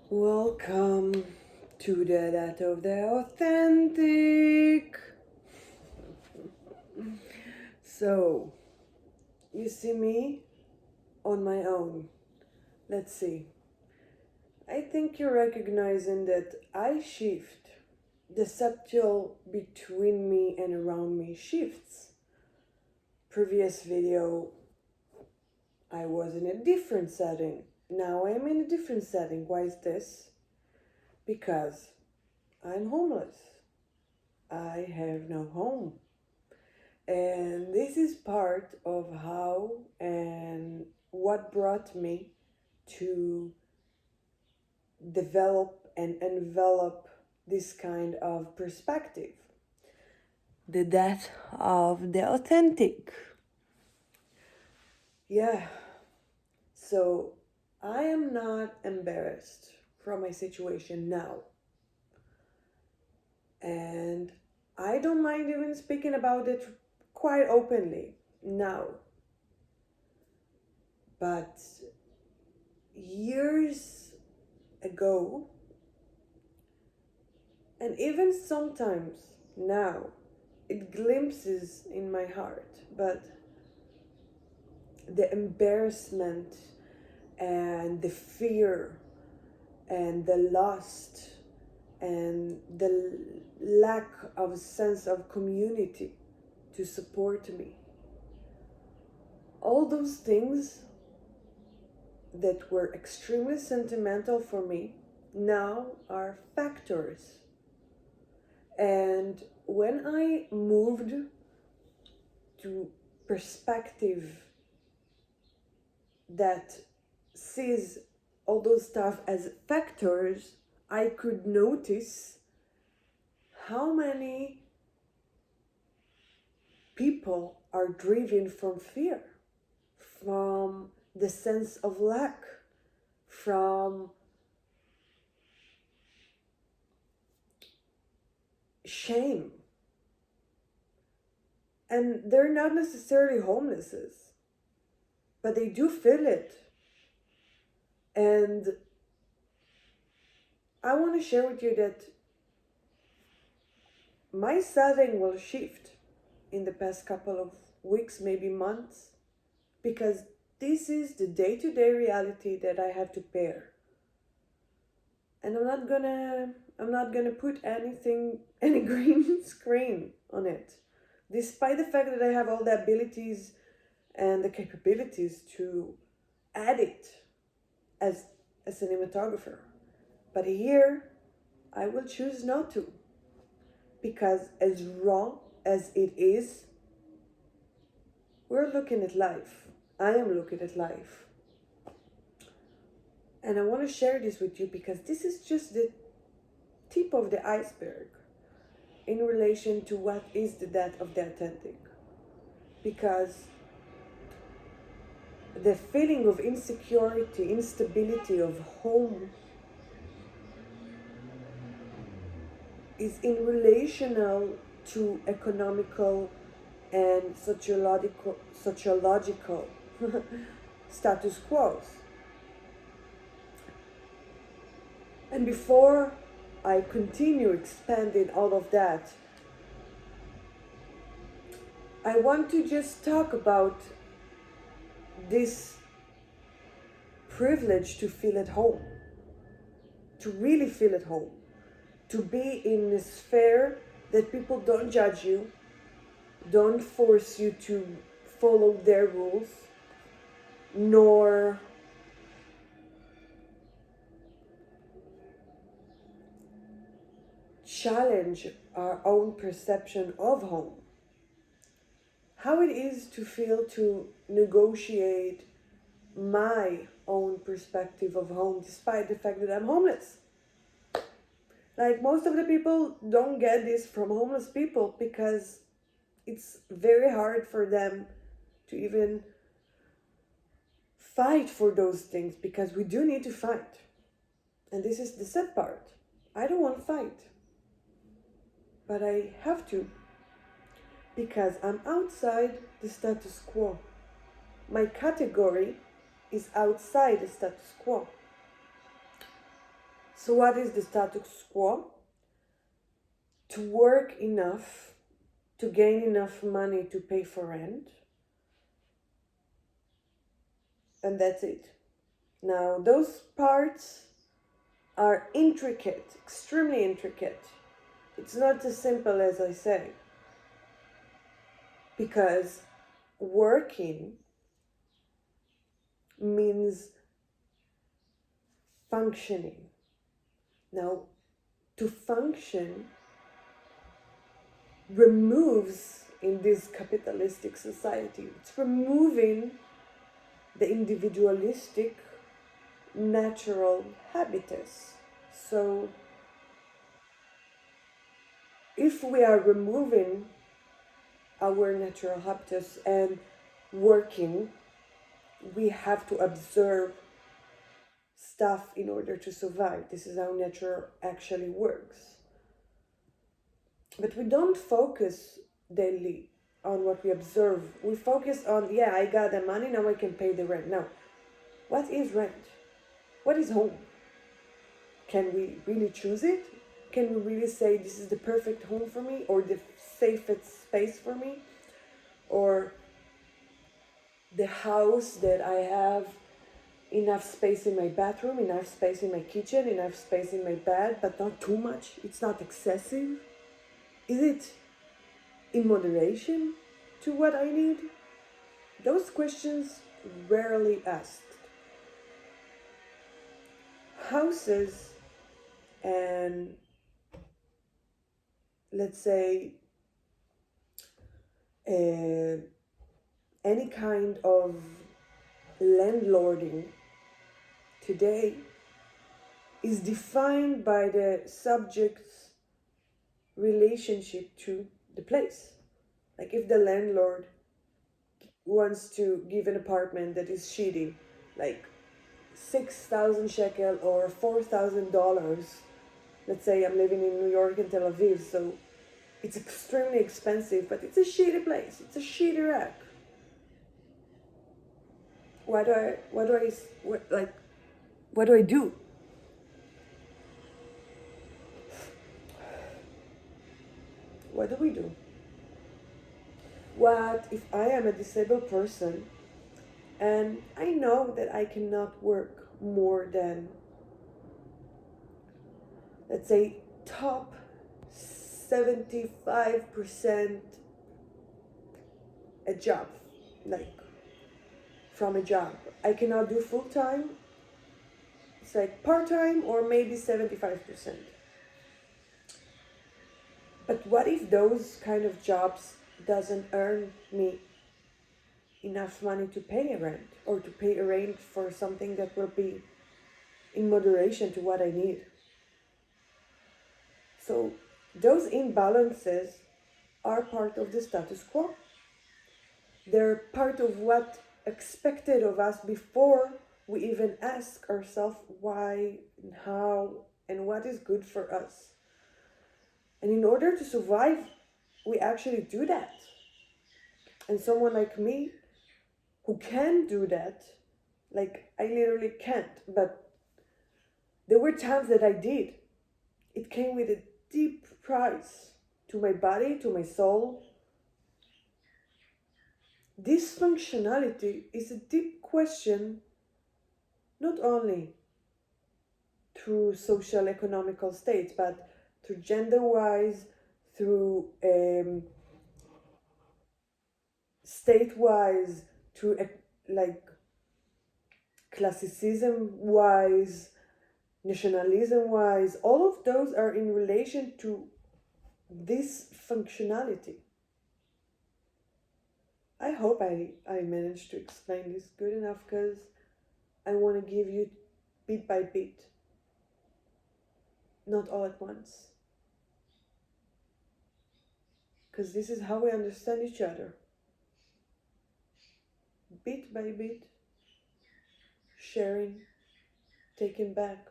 Welcome to the That of the Authentic. So, you see me on my own. Let's see. I think you're recognizing that I shift. The subtle between me and around me shifts. Previous video, I was in a different setting. Now I'm in a different setting. Why is this? Because I'm homeless. I have no home. And this is part of how and what brought me to develop and envelop this kind of perspective. The death of the authentic. Yeah, so I am not embarrassed from my situation now. And I don't mind even speaking about it quite openly now. But years ago, and even sometimes now, it glimpses in my heart, but the embarrassment and the fear and the lust and the lack of a sense of community to support me, all those things that were extremely sentimental for me now are factors. And when I moved to perspective that sees all those stuff as factors, I could notice how many people are driven from fear, from the sense of lack, from shame. And they're not necessarily homelesses, but they do feel it. And I want to share with you that my setting will shift in the past couple of weeks, maybe months, because this is the day-to-day reality that I have to bear. And I'm not gonna put any green screen on it, despite the fact that I have all the abilities and the capabilities to edit as a cinematographer. But here, I will choose not to, because as wrong as it is, we're looking at life. I am looking at life. And I want to share this with you because this is just the tip of the iceberg in relation to what is the death of the authentic. Because the feeling of insecurity, instability of home is in relational to economical and sociological status quos. And before I continue expanding all of that, I want to just talk about this privilege to feel at home, to really feel at home, to be in a sphere that people don't judge you, don't force you to follow their rules, nor challenge our own perception of home. How it is to feel to negotiate my own perspective of home despite the fact that I'm homeless. Like, most of the people don't get this from homeless people because it's very hard for them to even fight for those things, because we do need to fight. And this is the sad part. I don't want to fight, but I have to, because I'm outside the status quo. My category is outside the status quo. So what is the status quo? To work enough, to gain enough money to pay for rent, and that's it. Now, those parts are intricate, extremely intricate. It's not as simple as I say, because working means functioning. Now, to function removes, in this capitalistic society, it's removing the individualistic natural habitus. So if we are removing our natural habitus and working, we have to observe stuff in order to survive. This is how nature actually works. But we don't focus daily on what we observe. We focus on, yeah, I got the money, now I can pay the rent. Now, what is rent? What is home? Can we really choose it? Can we really say this is the perfect home for me, or the safest space for me, or the house that I have enough space in my bathroom, enough space in my kitchen, enough space in my bed, but not too much? It's not excessive? Is it in moderation to what I need? Those questions rarely asked. Houses and, let's say, any kind of landlording today is defined by the subject's relationship to the place. Like if the landlord wants to give an apartment that is shitty, like 6,000 shekel or $4,000. Let's say I'm living in New York and Tel Aviv, so it's extremely expensive, but it's a shitty place. It's a shitty rack. What do I do? What do we do? What if I am a disabled person and I know that I cannot work more than, let's say, top 75% a job, like from a job. I cannot do full time. It's like part time or maybe 75%. But what if those kind of jobs doesn't earn me enough money to pay a rent or to pay a rent for something that will be in moderation to what I need? So those imbalances are part of the status quo. They're part of what expected of us before we even ask ourselves why and how and what is good for us. And in order to survive, we actually do that. And someone like me who can do that, like I literally can't, but there were times that I did. It came with a deep price to my body, to my soul. This functionality is a deep question, not only through social economical states, but through gender-wise, through state-wise, through like classicism-wise, nationalism-wise. All of those are in relation to this functionality. I hope I managed to explain this good enough, because I want to give you bit by bit, not all at once. Because this is how we understand each other. Bit by bit, sharing, taking back,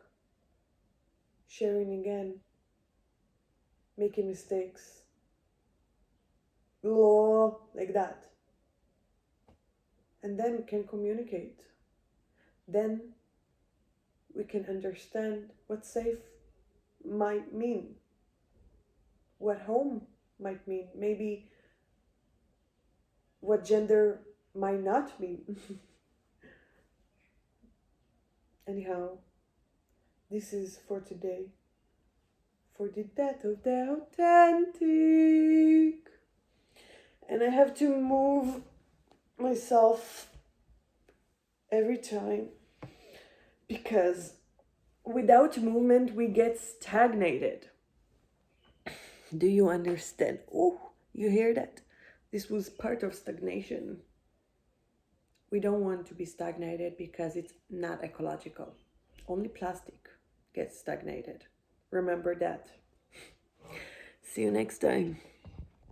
sharing again, making mistakes. Like that. And then we can communicate. Then we can understand what's safe might mean, what home might mean, maybe what gender might not mean. Anyhow, this is for today, for the death of the authentic. And I have to move myself every time, because without movement we get stagnated. Do you understand? Oh, you hear that? This was part of stagnation. We don't want to be stagnated because it's not ecological. Only plastic gets stagnated. Remember that. See you next time.